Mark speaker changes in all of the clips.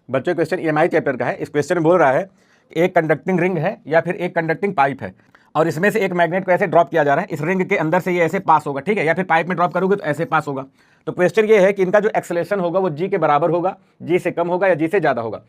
Speaker 1: बच्चों question EMI chapter का है। इस क्वेश्चन में बोल रहा है कि एक कंडक्टिंग रिंग है या फिर एक कंडक्टिंग पाइप है और इसमें से एक मैग्नेट को ऐसे ड्रॉप किया जा रहा है, इस रिंग के अंदर से ये ऐसे पास होगा, ठीक है, या फिर पाइप में ड्रॉप करोगे तो ऐसे पास होगा। तो क्वेश्चन ये है कि इनका जो एक्सेलरेशन होगा वो जी के बराबर होगा, जी से कम होगा या जी से ज्यादा होगा।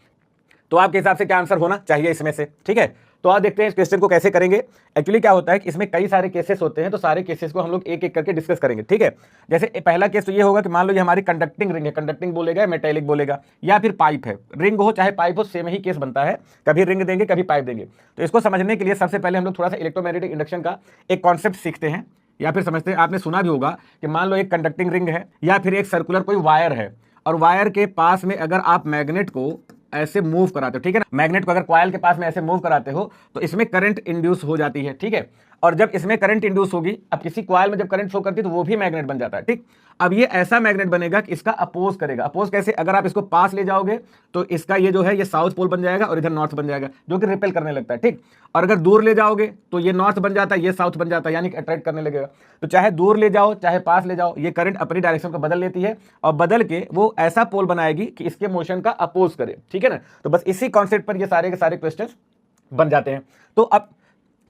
Speaker 1: तो आपके हिसाब से क्या आंसर होना चाहिए इसमें से, ठीक है। तो आज देखते हैं इस क्वेश्चन को कैसे करेंगे। एक्चुअली क्या होता है कि इसमें कई सारे केसेस होते हैं, तो सारे केसेस को हम लोग एक एक करके डिस्कस करेंगे, ठीक है। जैसे पहला केस तो ये होगा कि मान लो ये हमारी कंडक्टिंग रिंग है, कंडक्टिंग बोलेगा, मेटेलिक बोलेगा या फिर पाइप है। रिंग हो चाहे पाइप हो, सेम ही केस बनता है, कभी रिंग देंगे कभी पाइप देंगे। तो इसको समझने के लिए सबसे पहले हम लोग थोड़ा सा इलेक्ट्रोमैग्नेटिक इंडक्शन का एक कॉन्सेप्ट सीखते हैं या फिर समझते हैं। आपने सुना भी होगा कि मान लो एक कंडक्टिंग रिंग है या फिर एक सर्कुलर कोई वायर है और वायर के पास में अगर आप मैग्नेट को ऐसे मूव कराते हो, ठीक है ना, मैग्नेट को अगर कॉइल के पास में ऐसे मूव कराते हो तो इसमें करंट इंड्यूस हो जाती है, ठीक है। और जब इसमें करंट इंड्यूस होगी, अब किसी कॉइल में जब करंट फ्लो करती है तो वो भी मैग्नेट बन जाता है, ठीक। अब ये ऐसा मैग्नेट बनेगा कि इसका अपोज करेगा। अपोज कैसे? अगर आप इसको पास ले जाओगे तो इसका ये जो है ये साउथ पोल बन जाएगा और इधर नॉर्थ बन जाएगा, जो कि रिपेल करने लगता है, ठीक। और अगर दूर ले जाओगे तो ये नॉर्थ बन जाता है, ये साउथ बन जाता है, यानी कि अट्रैक्ट करने लगेगा। तो चाहे दूर ले जाओ चाहे पास ले जाओ, ये करंट अपनी डायरेक्शन को बदल लेती है और बदल के वो ऐसा पोल बनाएगी कि इसके मोशन का अपोज करे, ठीक है ना। तो बस इसी कॉन्सेप्ट पर ये सारे के सारे क्वेश्चंस बन जाते हैं। तो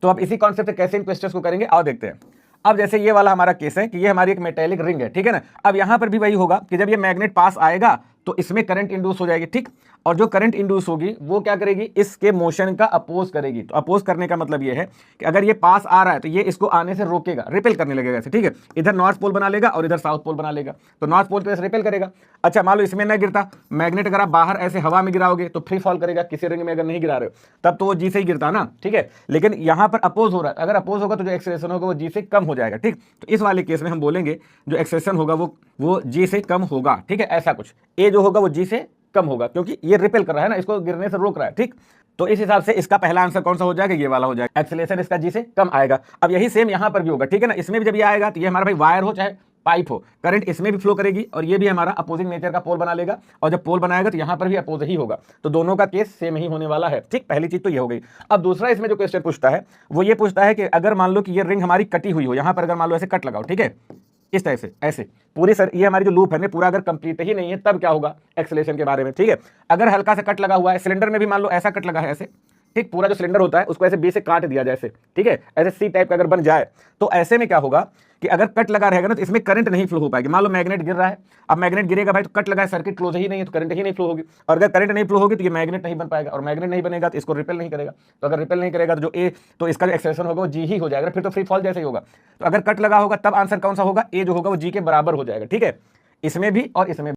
Speaker 1: अब इसी कॉन्सेप्ट से कैसे इन क्वेश्चंस को करेंगे आओ देखते हैं। अब जैसे ये वाला हमारा केस है कि ये हमारी एक मेटेलिक रिंग है, ठीक है ना। अब यहां पर भी वही होगा कि जब ये मैग्नेट पास आएगा तो इसमें करंट इंड्यूस हो जाएगी, ठीक। और जो करंट इंड्यूस होगी वो क्या करेगी? इसके मोशन का अपोज करेगी। तो अपोज करने का मतलब ये है कि अगर ये पास आ रहा है तो ये इसको आने से रोकेगा, रिपेल करने लगेगा ऐसे, ठीक है। इधर नॉर्थ पोल बना लेगा और इधर साउथ पोल बना लेगा, तो नॉर्थ पोल पे ऐसे रिपेल करेगा। अच्छा, मान लो इसमें न गिरता मैग्नेट, अगर आप बाहर ऐसे हवा में गिराओगे तो फ्री फॉल करेगा। किसी रिंग में अगर नहीं गिरा रहे हो तब तो वो जी से ही गिरता ना, ठीक है। लेकिन यहां पर अपोज हो रहा है, अगर अपोज होगा तो जो एक्सेलरेशन होगा वो जी से कम हो जाएगा, ठीक। तो इस वाले केस में हम बोलेंगे जो एक्सेलरेशन होगा वो जी से कम होगा, ठीक है। ऐसा कुछ ए जो होगा वो जी से कम होगा क्योंकि ये रिपेल कर रहा है ना, इसको गिरने से रोक रहा है, ठीक। तो इस हिसाब से इसका पहला आंसर कौन सा हो जाएगा? ये वाला हो जाएगा, एक्सेलरेशन इसका जी से कम आएगा। अब यही सेम यहां पर भी होगा, ठीक है ना। इसमें भी जब ये आएगा तो ये हमारा भाई वायर हो चाहे पाइप हो, करंट इसमें भी फ्लो करेगी और ये भी हमारा अपोजिंग नेचर का पोल बना लेगा। और जब पोल बनाएगा तो यहां पर भी अपोज ही होगा, तो दोनों का केस सेम ही होने वाला है, ठीक। पहली चीज तो ये हो गई। अब दूसरा इसमें जो क्वेश्चन पूछता है वो ये पूछता है कि अगर मान लो कि ये रिंग हमारी कटी हुई हो, यहां पर अगर मान लो ऐसे कट लगाओ, ठीक है, इस तरह से ऐसे पूरी सर ये हमारी जो लूप है ना पूरा अगर कंप्लीट ही नहीं है तब क्या होगा एक्सेलरेशन के बारे में, ठीक है। अगर हल्का सा कट लगा हुआ है, सिलेंडर में भी मान लो ऐसा कट लगा है ऐसे, ठीक, पूरा जो सिलेंडर होता है उसको ऐसे बी से काट दिया जाए ऐसे, ठीक है, ऐसे सी टाइप का अगर बन जाए तो ऐसे में क्या होगा कि अगर कट लगा रहेगा ना तो इसमें करंट नहीं फ्लो हो पाएगी। मान लो मैग्नेट गिर रहा है, अब मैग्नेट गिरेगा भाई तो कट लगा है, सर्किट क्लोज ही नहीं है तो करंट ही नहीं फ्लो होगी। और अगर करंट नहीं फ्लो होगी तो ये मैग्नेट नहीं बन पाएगा और मैग्नेट नहीं बनेगा तो इसको रिपेल नहीं करेगा। तो अगर रिपेल नहीं करेगा तो जो ए तो इसका जो एक्सेलरेशन होगा वो जी ही हो जाएगा, फिर तो फ्री फॉल जैसे ही होगा। तो अगर कट लगा होगा तब आंसर कौन सा होगा? ए जो होगा वो जी के बराबर हो जाएगा, ठीक है, इसमें भी और इसमें भी।